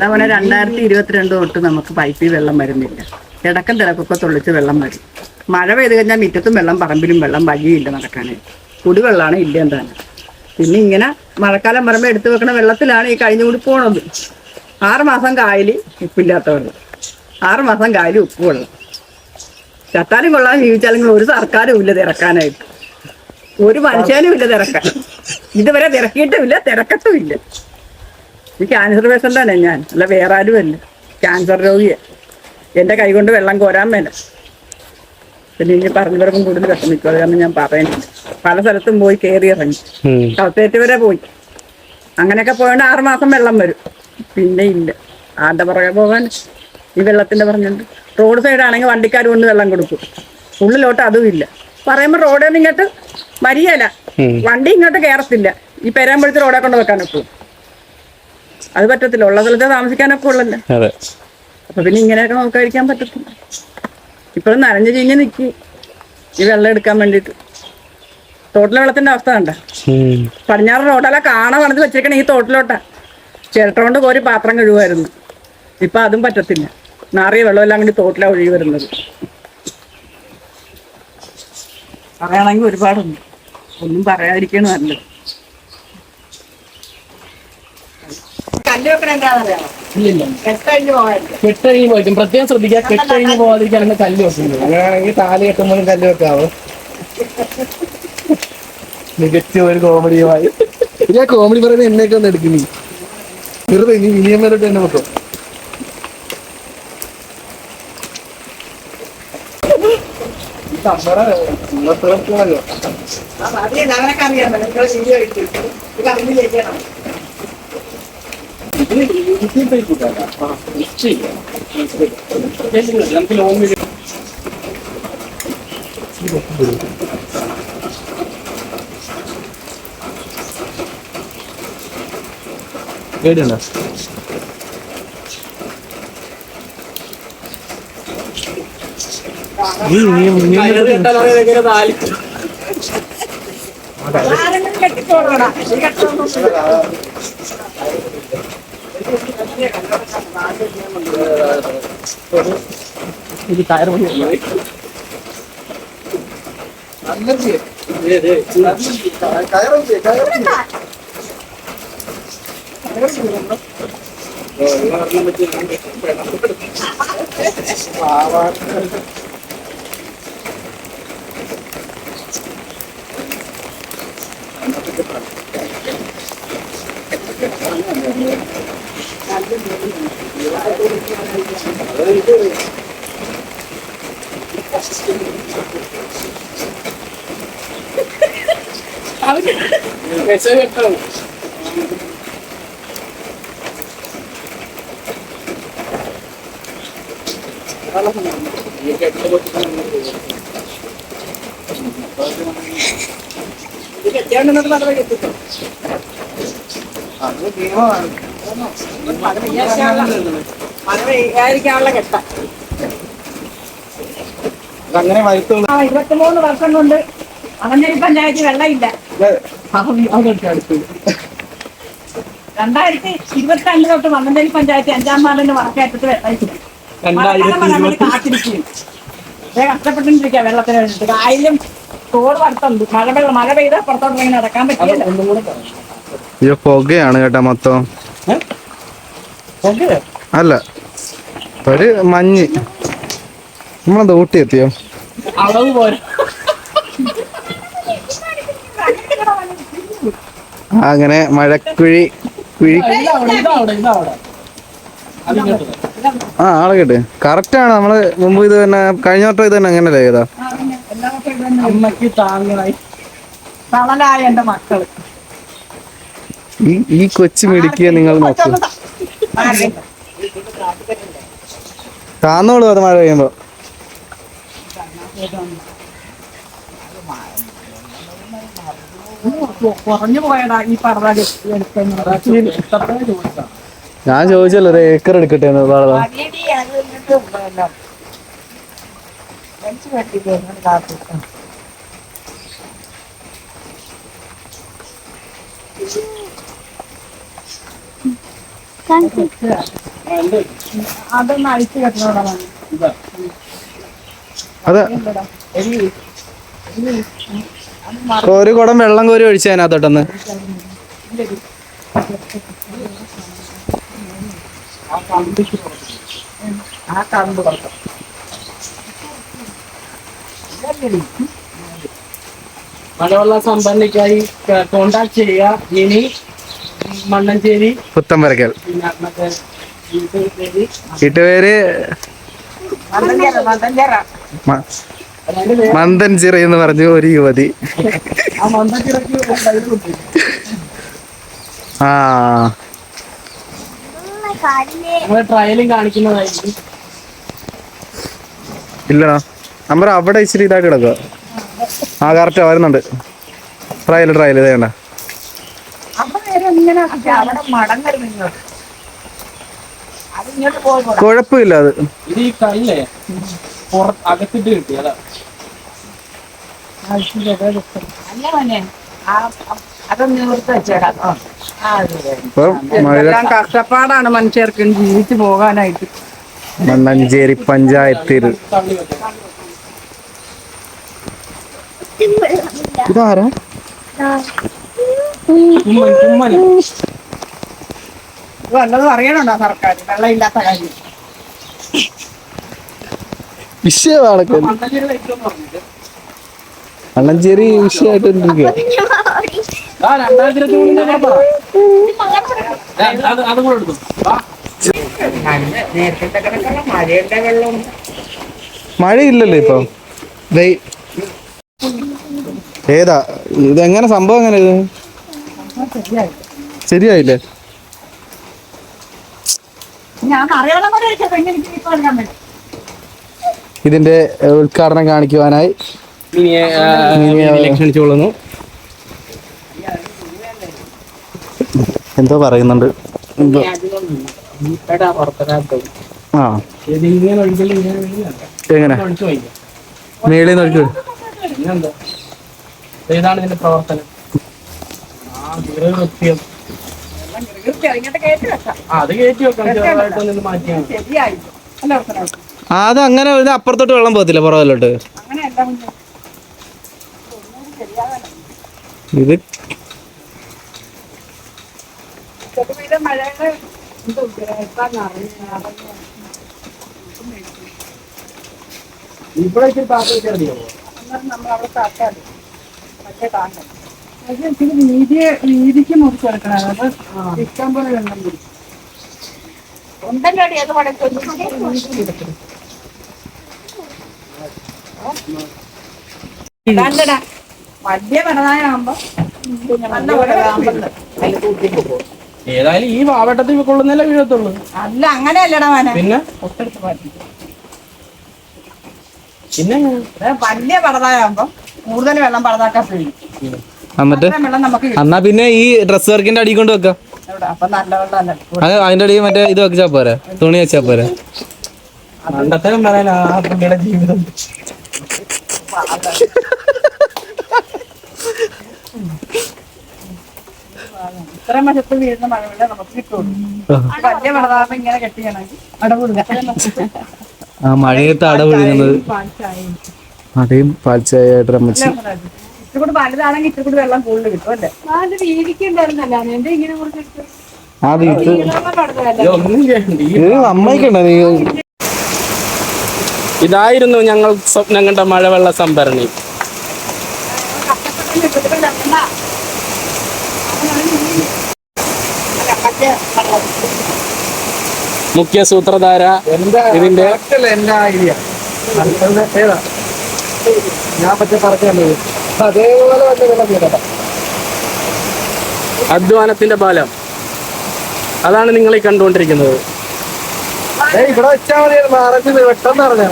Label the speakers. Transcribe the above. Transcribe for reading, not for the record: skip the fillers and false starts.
Speaker 1: അതാ പറഞ്ഞ 2022 തൊട്ട് നമുക്ക് പൈപ്പിൽ വെള്ളം വരുന്നില്ല. ഇടക്കം തിരക്കൊക്കെ തുള്ളിച്ച് വെള്ളം വരും. മഴ പെയ്ത് കഴിഞ്ഞാൽ മുറ്റത്തും വെള്ളം, പറമ്പിലും വെള്ളം, വഴിയില്ല നടക്കാനായിട്ട്. കുടിവെള്ളമാണ് ഇല്ല എന്താണ്. പിന്നെ ഇങ്ങനെ മഴക്കാലം വരുമ്പോൾ എടുത്തു വെക്കണ വെള്ളത്തിലാണ് ഈ കഴിഞ്ഞുകൂടി പോണത്. 6 മാസം കായൽ ഉപ്പില്ലാത്ത വെള്ളം, 6 മാസം കായൽ ഉപ്പ് വെള്ളം. ചത്താലും കൊള്ളാൻ, ജീവിച്ചാലും ഒരു സർക്കാരും ഇല്ല തിരക്കാനായിട്ട്, ഒരു മനുഷ്യനും ഇല്ല തിരക്കാൻ. ഇതുവരെ തിരക്കിയിട്ടുമില്ല, തിരക്കത്തുമില്ല. ഈ ക്യാൻസർ പേഷ്യൻ്റാണ് ഞാൻ, അല്ല വേറെ ആരുമല്ല. ക്യാൻസർ രോഗിയാണ്. എൻ്റെ കൈ കൊണ്ട് വെള്ളം കോരാൻ മേല. പിന്നെ ഇനി പറഞ്ഞവർക്കും കൂടുതൽ വിഷമിക്കും. അത് കാരണം ഞാൻ പറയുന്നില്ല. പല സ്ഥലത്തും പോയി കയറി ഇറങ്ങി, കളത്തേറ്റ് വരെ പോയി. അങ്ങനെയൊക്കെ പോയോണ്ട് 6 മാസം വെള്ളം വരും. പിന്നെ ഇല്ല. ആരുടെ പുറകെ പോകാൻ ഈ വെള്ളത്തിൻ്റെ പറഞ്ഞുണ്ട്. റോഡ് സൈഡാണെങ്കിൽ വണ്ടിക്കാർ കൊണ്ട് വെള്ളം കൊടുക്കും. ഉള്ളിലോട്ട് അതും ഇല്ല. പറയുമ്പോൾ റോഡിൽ നിന്ന് ഇങ്ങോട്ട് വരികയില്ല, വണ്ടി ഇങ്ങോട്ട് കയറത്തില്ല. ഈ പെരാമ്പഴത്ത് റോഡെ കൊണ്ട് വെക്കാനൊക്കെ അത് പറ്റത്തില്ല. ഉള്ള സ്ഥലത്ത് താമസിക്കാനൊക്കെ ഉള്ളല്ലോ. അപ്പൊ പിന്നെ ഇങ്ങനെയൊക്കെ നോക്കാതിരിക്കാൻ പറ്റത്തില്ല. ഇപ്പോഴും നനഞ്ഞു ചീഞ്ഞ് നിൽക്കി ഈ വെള്ളം എടുക്കാൻ വേണ്ടിയിട്ട്. തോട്ടിലെ വെള്ളത്തിന്റെ അവസ്ഥ കണ്ട. പടിഞ്ഞാറ് റോഡല്ല കാണ പണിത് വെച്ചേക്കണേ ഈ തോട്ടിലോട്ടാ. ചിരട്ട കൊണ്ട് കോരി പാത്രം കഴുകുമായിരുന്നു. ഇപ്പൊ അതും പറ്റത്തില്ല. നാറിയ വെള്ളമെല്ലാം കൂടി തോട്ടിലാണ് ഒഴുകി വരുന്നത്. പറയുകയാണെങ്കിൽ ഒരുപാടുണ്ട്. ഒന്നും പറയാതിരിക്കണ നല്ലത്.
Speaker 2: കെട്ടഴിഞ്ഞ് പോയിട്ടും പ്രത്യേകം ശ്രദ്ധിക്കുക. കെട്ടഴിഞ്ഞ് പോകാതിരിക്കാനാണ് കല്ല് വെക്കുന്നത്. അങ്ങനെയാണെങ്കിൽ താലി കെട്ടുമ്പോഴും കല്ല് വെക്കാവോ? മികച്ച ഒരു കോമഡിയുമായി. ഞാൻ കോമഡി പറയുന്നത് എന്നൊക്കെ ഒന്ന് എടുക്കുന്നീ വെറുതെ നീ വിനിയമരോട്ട് തന്നെ വെക്കോ. നമുക്ക് ലോൺ പേടിയുണ്ടോ? ടയർ അങ്ങനെ
Speaker 1: 23 വർഷം കൊണ്ട് മണഞ്ചേരി പഞ്ചായത്ത് വെള്ളമില്ല. 2022 തൊട്ട് മണഞ്ചേരി പഞ്ചായത്ത് 5-ാം വാർഡിന് വടക്കേറ്റത്ത് വെള്ളമില്ല. കാത്തിരിക്കും. കഷ്ടപ്പെട്ടിരിക്കുക വെള്ളത്തിന് വേണ്ടിട്ട്. കായലും തോട് അടുത്തുണ്ട്. മഴ പെയ്താൽ പുറത്തോട്ട് ഇങ്ങനെ നടക്കാൻ പറ്റില്ല.
Speaker 3: പുകയാണ് കേട്ടാ മൊത്തം. അല്ല, ഒരു മഞ്ഞ്. നമ്മളെന്താ ഊട്ടി എത്തിയോ?
Speaker 2: അളവ് പോരാ.
Speaker 3: അങ്ങനെ മഴക്കുഴി കുഴി. ആളെ കേട്ട് കറക്റ്റ് ആണ്. നമ്മള് മുമ്പ് ഇത് തന്നെ കഴിഞ്ഞ വട്ടം ഇത് തന്നെ അങ്ങനല്ലേ ചെയ്താ.
Speaker 2: അമ്മക്ക് താങ്ങായി
Speaker 1: തണലായ എന്റെ മക്കള്.
Speaker 3: ഈ കൊച്ചു മിടിക്കുക നിങ്ങൾ നോക്കൂ. താന്നോളൂ അത് മഴ പെയ്യുമ്പോ.
Speaker 1: കുറഞ്ഞു പോയടാ ഈ പറഞ്ഞ.
Speaker 3: ഞാൻ ചോദിച്ചല്ലോ ഒരു ഏക്കർ എടുക്കട്ടെ എന്ന്.
Speaker 4: Thank you.
Speaker 1: അതൊന്ന് അഴിച്ചു കെട്ടണോടാ.
Speaker 3: അത് ഒരു കുടം വെള്ളം കോരി ഒഴിച്ചു അതിനകത്തോട്ടൊന്ന്.
Speaker 1: ആ കമ്പ് കൊടുക്കാം.
Speaker 2: മഴവെള്ള സംഭരണിക്കായി കോണ്ടാക്ട് ചെയ്യുക. ഇനി മണ്ണഞ്ചേരി
Speaker 3: പുത്തമ്പരക്കൽ
Speaker 2: മറ്റേ
Speaker 3: വീട്ടുപേര് മന്ദൻചിറ എന്ന് പറഞ്ഞു ഒരു യുവതി.
Speaker 2: ആ മണ്ണഞ്ചിറക്ക്
Speaker 3: ആ
Speaker 2: ഞങ്ങൾ ട്രയലും കാണിക്കുന്നതായിരിക്കും.
Speaker 3: ഇല്ലടാ നമ്പർ അവിടെ ഇച്ചിരി ഇതാക്കി കിടക്കുക. ആ കറക്റ്റാ വരുന്നുണ്ട്. ട്രയൽ ഇത് വേണ്ട. കുഴപ്പമില്ല അത്.
Speaker 2: ഇത് ഈ കല്ലേ അകത്തിട്ട് കിട്ടി അതാ.
Speaker 1: എല്ലാം കഷ്ടപ്പാടാണ് മനുഷ്യർക്ക് ജീവിച്ചു പോകാനായിട്ട്.
Speaker 3: മണ്ണഞ്ചേരി പഞ്ചായത്തിൽ ഇതാരാ?
Speaker 1: വല്ലതും അറിയണുണ്ടോ സർക്കാർ വെള്ളം ഇല്ലാത്ത കാര്യം?
Speaker 3: വിഷയമാണ്. മണ്ണഞ്ചേരി വിഷയമായിട്ട് മഴയില്ലല്ലോ ഇപ്പൊ. ഏതാ ഇതെങ്ങനെ സംഭവം? എങ്ങനെ ഇത് ശരിയായില്ലേ? ഇതിന്റെ ഉദ്ഘാടനം കാണിക്കുവാനായി ക്ഷണിച്ചുകൊള്ളുന്നു. എന്തോ പറയുന്നുണ്ട്. ആ എങ്ങനെ മേളിൽ നിന്ന് ഒഴിക്കും.
Speaker 2: ഇതാണ് ഇതിന്റെ പ്രവർത്തനം. അത് കയറ്റി വെക്കാം. ചെറുതായിട്ടൊന്ന് മാറ്റിയാൽ
Speaker 3: അത് അങ്ങനെ അപ്പുറത്തോട്ട് വെള്ളം പോകത്തില്ല പുറകിലോട്ട്. ഇത്
Speaker 2: ഇവിടെ താല്പര്യം
Speaker 1: വീതിക്ക് മുറിച്ചെടുക്കണം. അത് ഇഷ്ടം പോലെ വെള്ളം പിടിക്കും. വലിയ പരതായാകുമ്പോ നല്ല
Speaker 2: ഏതായാലും ഈ വാവട്ടത്തിൽ കൊള്ളുന്നല്ലേ വീഴത്തുള്ളൂ.
Speaker 1: അല്ല അങ്ങനെയല്ലടാ മോനെ.
Speaker 2: പിന്നെ പിന്നെ
Speaker 1: വലിയ പരതായാകുമ്പോ കൂടുതൽ വെള്ളം പരതാക്കാൻ കഴിയും.
Speaker 3: എന്നിട്ട്
Speaker 1: വെള്ളം നമുക്ക്
Speaker 3: എന്നാ പിന്നെ ഈ ഡ്രസ് വർക്കിന്റെ അടി കൊണ്ട് വെക്കാം.
Speaker 1: അപ്പൊ നല്ല വെള്ളം
Speaker 3: അതിന്റെ അടിയിൽ മറ്റേ ഇത് വെച്ചാ പോരെ, തുണി വെച്ചാ പോരെ.
Speaker 2: പണ്ടത്തെ പറയാൻ ആ പുള്ളിയുടെ ജീവിതം
Speaker 1: ഇത്ര മഴത്ത് വീഴുന്ന മഴവെള്ളം നമുക്ക് കിട്ടുള്ളൂ. വലിയ വെള്ളതാകുമ്പോ ഇങ്ങനെ കെട്ടിയാണെങ്കിൽ അടവിടുക.
Speaker 3: ആ മഴയത്ത് അടവിടുന്നത് അടയും പാൽച്ചായായിട്ട് അമ്മച്ചി.
Speaker 1: ഇത്തിരി കൂടി വലുതാണെങ്കിൽ ഇത്തിരി കൂടി വെള്ളം കൂടുതൽ കിട്ടും അല്ലേ? വീതിക്കുണ്ടായിരുന്നല്ലോ എന്റെ ഇങ്ങനെ
Speaker 2: ഒന്നും ചെയ്യണ്ട.
Speaker 3: അമ്മയ്ക്കുണ്ടോ നീ?
Speaker 2: ഇതായിരുന്നു ഞങ്ങൾ സ്വപ്നം കണ്ട മഴവെള്ള സംഭരണി. മുഖ്യ സൂത്രധാര ഇതിന്റെ അധ്വാനത്തിന്റെ ഫലം അതാണ് നിങ്ങൾ ഈ കണ്ടുകൊണ്ടിരിക്കുന്നത്.
Speaker 3: ഇവിടെ വെച്ചാൽ മതി. പെട്ടെന്ന് പറഞ്ഞ